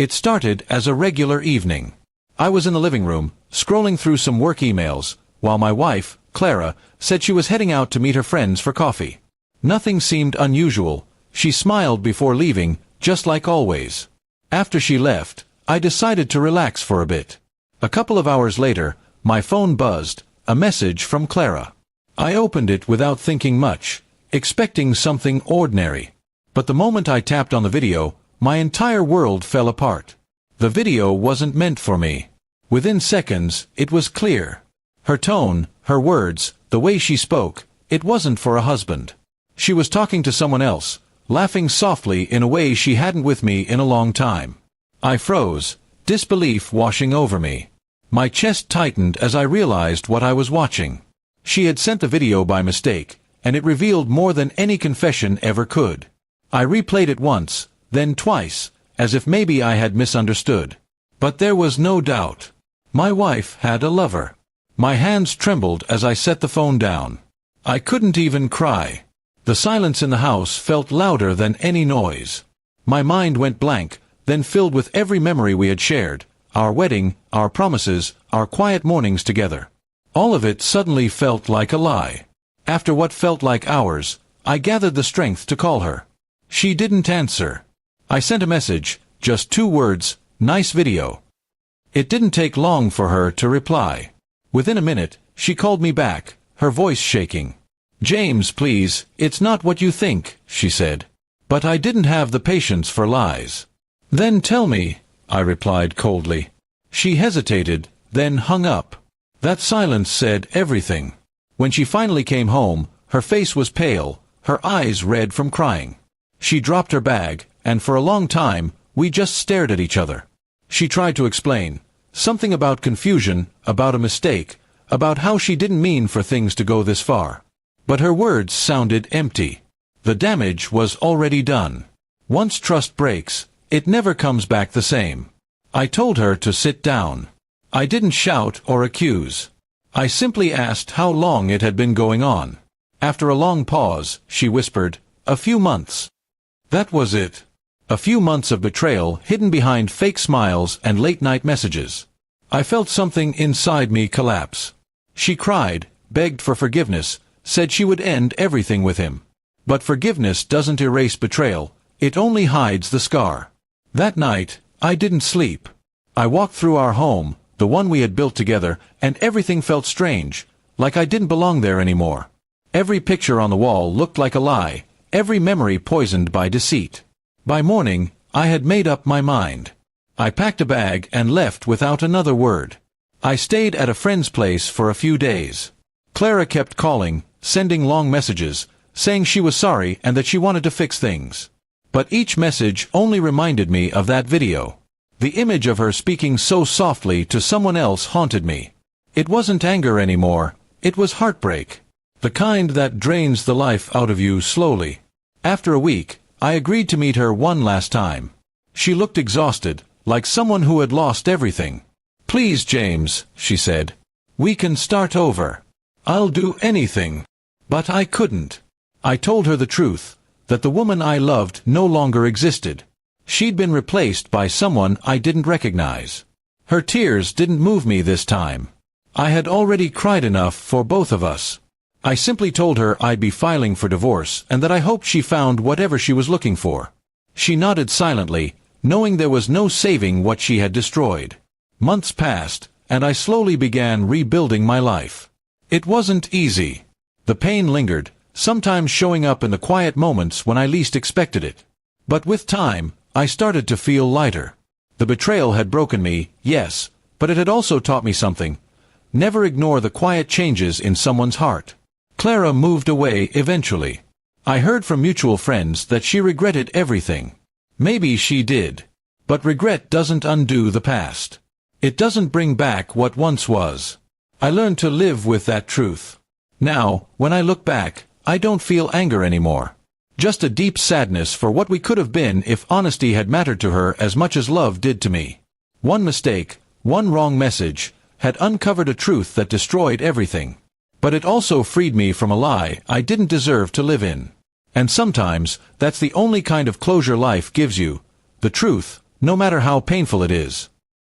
It started as a regular evening. I was in the living room, scrolling through some work emails, while my wife, Clara, said she was heading out to meet her friends for coffee. Nothing seemed unusual. She smiled before leaving, just like always. After she left, I decided to relax for a bit. A couple of hours later, my phone buzzed, a message from Clara. I opened it without thinking much, expecting something ordinary. But the moment I tapped on the video, my entire world fell apart. The video wasn't meant for me. Within seconds, it was clear. Her tone, her words, the way she spoke, it wasn't for a husband. She was talking to someone else, laughing softly in a way she hadn't with me in a long time. I froze, disbelief washing over me. My chest tightened as I realized what I was watching. She had sent the video by mistake, and it revealed more than any confession ever could. I replayed it once, then twice, as if maybe I had misunderstood. But there was no doubt. My wife had a lover. My hands trembled as I set the phone down. I couldn't even cry. The silence in the house felt louder than any noise. My mind went blank, then filled with every memory we had shared, our wedding, our promises, our quiet mornings together. All of it suddenly felt like a lie. After what felt like hours, I gathered the strength to call her. She didn't answer. I sent a message, just 2 words, "Nice video." It didn't take long for her to reply. Within a minute, she called me back, her voice shaking. "James, please, it's not what you think," she said. But I didn't have the patience for lies. "Then tell me," I replied coldly. She hesitated, then hung up. That silence said everything. When she finally came home, her face was pale, her eyes red from crying. She dropped her bag, and for a long time, we just stared at each other. She tried to explain. Something about confusion, about a mistake, about how she didn't mean for things to go this far. But her words sounded empty. The damage was already done. Once trust breaks, it never comes back the same. I told her to sit down. I didn't shout or accuse. I simply asked how long it had been going on. After a long pause, she whispered, "A few months." That was it. A few months of betrayal hidden behind fake smiles and late-night messages. I felt something inside me collapse. She cried, begged for forgiveness, said she would end everything with him. But forgiveness doesn't erase betrayal, it only hides the scar. That night, I didn't sleep. I walked through our home, the one we had built together, and everything felt strange, like I didn't belong there anymore. Every picture on the wall looked like a lie, every memory poisoned by deceit. By morning, I had made up my mind. I packed a bag and left without another word. I stayed at a friend's place for a few days. Clara kept calling, sending long messages, saying she was sorry and that she wanted to fix things. But each message only reminded me of that video. The image of her speaking so softly to someone else haunted me. It wasn't anger anymore, it was heartbreak. The kind that drains the life out of you slowly. After a week, I agreed to meet her one last time. She looked exhausted, like someone who had lost everything. "Please, James," she said. "We can start over. I'll do anything." But I couldn't. I told her the truth, that the woman I loved no longer existed. She'd been replaced by someone I didn't recognize. Her tears didn't move me this time. I had already cried enough for both of us. I simply told her I'd be filing for divorce and that I hoped she found whatever she was looking for. She nodded silently, knowing there was no saving what she had destroyed. Months passed, and I slowly began rebuilding my life. It wasn't easy. The pain lingered, sometimes showing up in the quiet moments when I least expected it. But with time, I started to feel lighter. The betrayal had broken me, yes, but it had also taught me something. Never ignore the quiet changes in someone's heart. Clara moved away eventually. I heard from mutual friends that she regretted everything. Maybe she did. But regret doesn't undo the past. It doesn't bring back what once was. I learned to live with that truth. Now, when I look back, I don't feel anger anymore. Just a deep sadness for what we could have been if honesty had mattered to her as much as love did to me. One mistake, one wrong message, had uncovered a truth that destroyed everything. But it also freed me from a lie I didn't deserve to live in. And sometimes, that's the only kind of closure life gives you. The truth, no matter how painful it is.